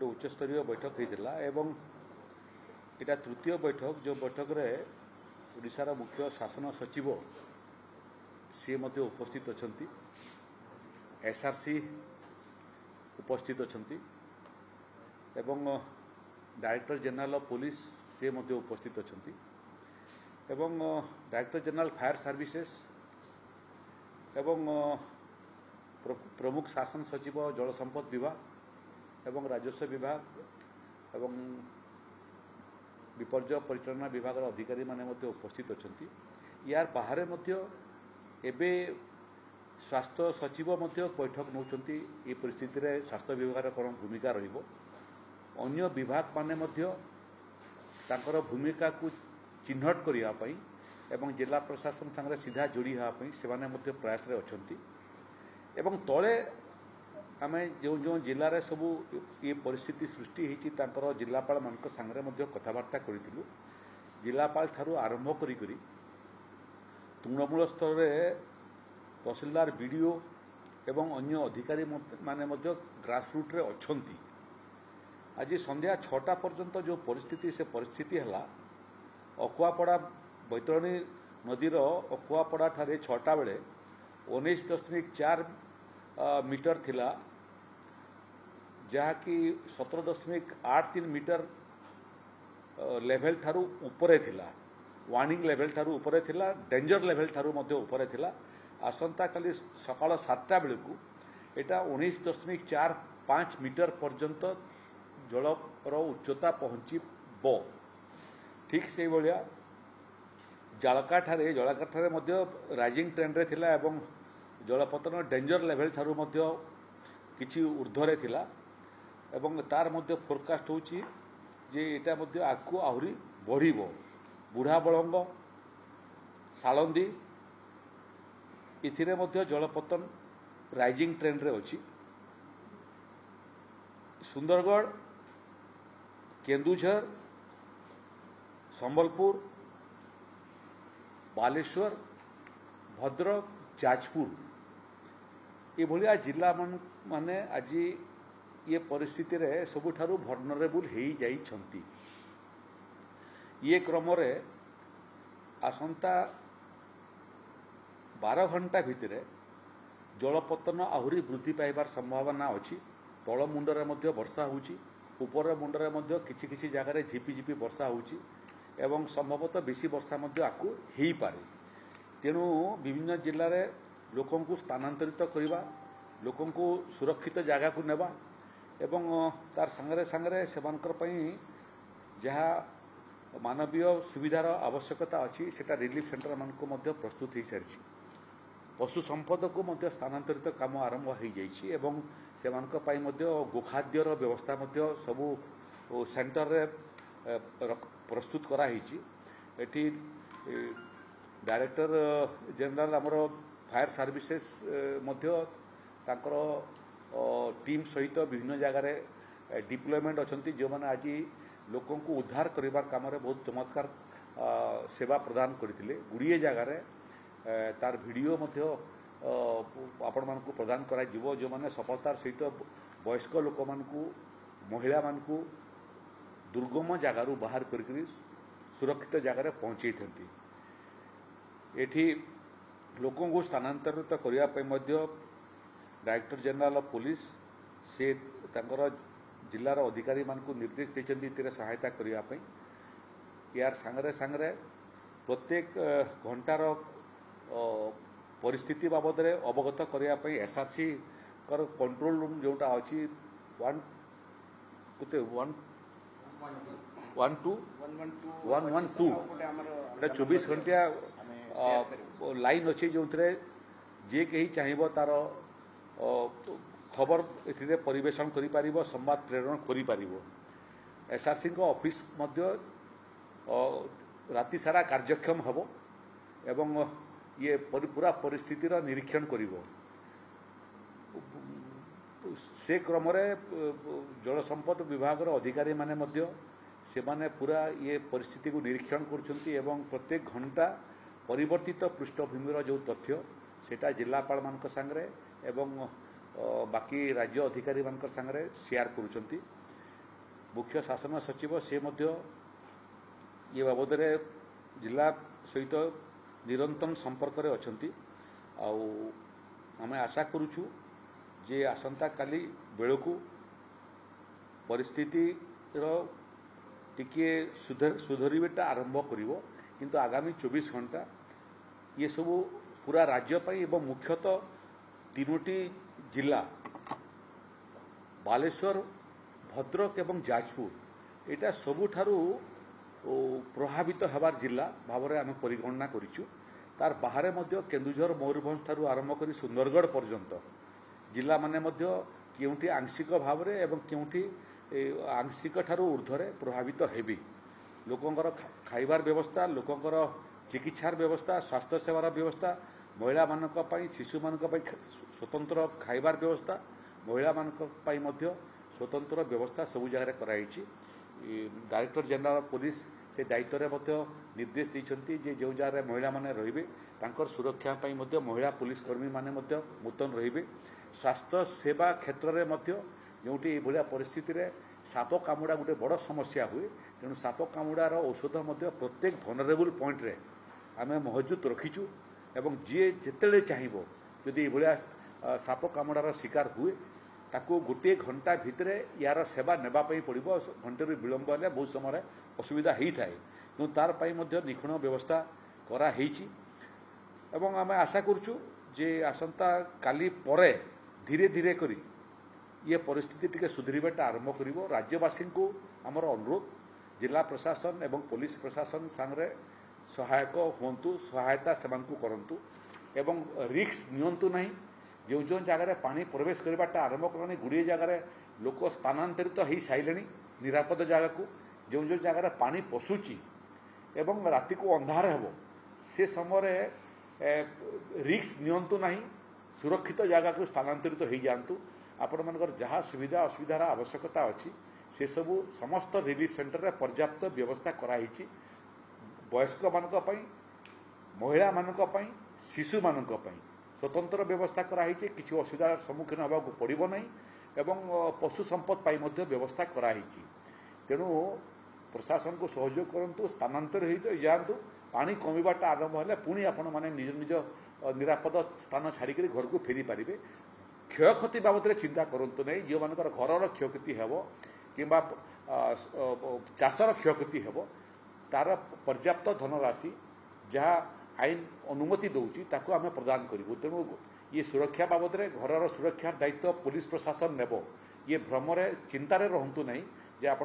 गोटे उच्चस्तरीय बैठक होता एवं यहाँ तृतीय बैठक जो बैठक रे ओडिशार मुख्य शासन सचिव सी उपस्थित अच्छा एसआरसी उपस्थित अच्छा एवं डायरेक्टर जनरल ऑफ पुलिस सी उपस्थित अच्छा एवं डायरेक्टर जनरल फायर सर्विसेस एवं प्रमुख शासन सचिव जल संपद विभाग एवं राजस्व विभाग एवं विपर्य परिचालना विभाग अधिकारी माने उपस्थित अच्छा यार बाहर एबे स्वास्थ्य सचिव बैठक नौकरी ये परिस्थिति रे स्वास्थ्य विभाग कौन भूमिका रहिबो अन्य विभाग माने तांकर भूमिका को चिन्हट करने एवं जिला प्रशासन संगे सीधा जोड़ी हाँपाई से प्रयास अच्छा एवं तले आम जो जो जिले में सबू ये परिस्थिति सृष्टि होती जिलापाल मान सांगे कथबार्ता करूँ जिलापाल ठारू आरंभ करी तृणमूल स्तर में तहसीलदार बीडीओ एवं अन्य अधिकारी माने ग्रासरूट रे अछंती आज संध्या 6टा पर्यंत जो परिस्थिति से परिस्थिति है अकुआपड़ा बैतरणी नदीर अकुआपड़ा ठारे 6टा बेले 19.4 मीटर थिला जहाँकि 17.83 मीटर लेवल ठारू उपरे थिला वार्निंग लेवल ठारू उपरे थिला डेंजर लेवल ठारू मध्य उपरे थिला आसंता काली सकाळ 7टा बेलू एटा 19.45 मीटर पर्यंत जलर उच्चता पहुँचब ठीक से भाया जालका ठारे राइजिंग ट्रेंड रे थिला एवं जलपतन डेंजर लेवल ठारू किछि ऊर्ध्वरे थिला एवं तार फोरकास्ट होची जे एटा आगु आहरी बढ़िबो बुढ़ा बलंग सालंदी इथिरे जलपतन राइजिंग ट्रेंड रे अछि सुंदरगढ़ केन्दुझर संबलपुर बालेश्वर भद्रक जाजपुर ये जिला माने आज ये परिस्थिति रे सबुठारु vulnerable हो जाइछंती ये क्रम रे आसंता 12 घंटा भितर जलपतन आहरी वृद्धि पाइबार संभावना अच्छी तल मुंडरे वर्षा होउची ऊपर मुंडरे किछि किछि जगार झिपी झिपी वर्षा होउची एवं संभवतः बेसी वर्षा आकु हो पारे तेणु विभिन्न जिले में लोकों को स्थानांतरित करवा लोकों को सुरक्षित जगह को नेबा एवं तार संगरे संगरे सेमानकर पई जहाँ मानवीय सुविधार आवश्यकता अच्छी सेटा रिलीफ सेंटर मान को प्रस्तुत हो सारी पशु संपद को स्थानांतरित काम आरंभ हो जाइए एवं सेमानक पई गोखाद्यर व्यवस्था सबू सेंटर रे प्रस्तुत कराई एटी डायरेक्टर जनरल आमर फायर सर्विसेस तांकर टीम सहित विभिन्न जगार डिप्लॉयमेंट अच्छा जो मैंने आज लोकों को उद्धार करिबार काम रे बहुत चमत्कार सेवा प्रदान करते गुड़िए जगार तार वीडियो आपण मान प्रदान करा जीवो जो मैंने सफलतार सहित वयस्क लोक मानकू महिला मानकू दुर्गम जगार बाहर करी सुरक्षित जगार पहुँचे एठी लोकों को स्थानांतरित करने डायरेक्टर जनरल ऑफ पुलिस से तांकर जिलार अधिकारी मानकू निर्देश देते सहायता करने यार सांगरे सांगरे प्रत्येक घंटार परिस्थिति बाबद अवगत करने एसआरसी कर कंट्रोल रूम जोटा अच्छी 24 घंटिया लाइन अच्छी जो जे कहीं चाहिए तार खबर ए परिवेशन करि पारिबो संवाद प्रेरण करि पारिबो एसआरसी को ऑफिस राति सारा कार्यक्षम हबो एवं ये पूरा परिस्थितिर निरीक्षण करिबो से क्रम जल संपद विभाग अधिकारी माने से माने पूरा ये परिस्थिति को निरीक्षण करुछंती एवं प्रत्येक घंटा परिवर्तित पृष्ठभूमिर जो तथ्य सेटा जिलापाल मानक संगे एवं बाकी राज्य अधिकारी मानक संगे शेयर करुछंती मुख्य शासन सचिव से ये बाबद जिला सहित निरंतर संपर्क रे अछंती आमे आशा करूछु जे आसंता काली बेलू परिस्थिति टिके सुधरटा आरंभ करिवो किंतु आगामी 24 घंटा ये सब पूरा राज्य पाई एवं मुख्यतः तीनोटी जिला बालेश्वर भद्रक एवं जाजपुर एटा सबुठारु प्रभावित हबार जिला भाव में आम परिगणना करिछु तार बाहर मध्य केन्दुझर मयूरभंज ठारू आरंभ करी सुंदरगढ़ पर्यंत जिला माने मध्य केउठी आंशिक भाव में एवं केउठी आंशिक ठारू ऊर्ध्वरे प्रभावित हेबी लोकंकर खाइबार व्यवस्था लोकंकर चिकित्सार व्यवस्था स्वास्थ्य सेवार व्यवस्था महिला मानक पई शिशु मानक पई स्वतंत्र खाइबार व्यवस्था महिला मानक पई मध्य स्वतंत्र व्यवस्था सबु जगह कराई डायरेक्टर जनरल पुलिस से दायित्व में निर्देश देइछंती जे जो जगह महिला माने रहिबे तांकर सुरक्षा पई मध्य महिला पुलिस कर्मी माने मध्य मुतन रहिबे स्वास्थ्य सेवा क्षेत्र में मध्य जोटी भलिया परिस्थिति रे साप कामुड़ा गोटे बड़ समस्या हुए तेणु साप कामुड़ार औषध मध्य प्रत्येक भनरेबल पॉइंट रे आमे महजूद रखीचु एवं जी जिते चाहिए जदि भलिया साप कामुड़ार शिकार हुए ताको गोटे घंटा भितर यार सेवा नेबाई पड़ो घंटे विलंब है बहुत समय असुविधा होता है तेणु तार निखुण व्यवस्था कराई एवं आम आशा करुचु जे आसंता काली परे धीरे धीरे करी ये परिस्थिति टिके सुधरवाटा आरंभ कर राज्यवासी को आमर अनुरोध जिला प्रशासन एवं पुलिस प्रशासन सांगे सहायक हुंतु सहायता से करंतु एवं रिस्क नियंतु नहीं जो जो जगह पानी प्रवेश करवाटा आरंभ कलानी गुड़िए जगार लोक स्थानांतरित हो सारे निरापद जगह को जो जो जगह पानी पशुची एवं राति को अंधार हेबो से समय रिस्क नियंतु नहीं सुरक्षित जगह को स्थानांतरित हो जातु आपण मानकर जहाँ सुविधा असुविधार आवश्यकता अच्छी से सबू समस्त रिलीफ सेंटर रे पर्याप्त व्यवस्था कराई वयस्क मानक पई महिला मानक पई शिशु मानक पई स्वतंत्र व्यवस्था कराई किसी असुविधार सम्मुखीन होगा पड़ो ना एवं पशु संपद पाई मध्य व्यवस्था कराई तेणु प्रशासन को सहयोग करूँ स्थानांतर हो जातु पानी कमिबाटा आरंभ है पुणी आपण मैंने निज निज निरापद स्थान छाड़ी घर को फेरी पारे क्षयक्षति बाबद चिंता करूँ नहीं जो मान घर क्षयक्षति हेब कि चाषर क्षयक्षति हेब तार पर्याप्त धनराशि जहाँ आईन अनुमति दौची ताको आमे प्रदान करूँ तेणु ये सुरक्षा बाबद घर सुरक्षा दायित्व पुलिस प्रशासन नेब ये भ्रम चिंतार रहतु नहीं जे आप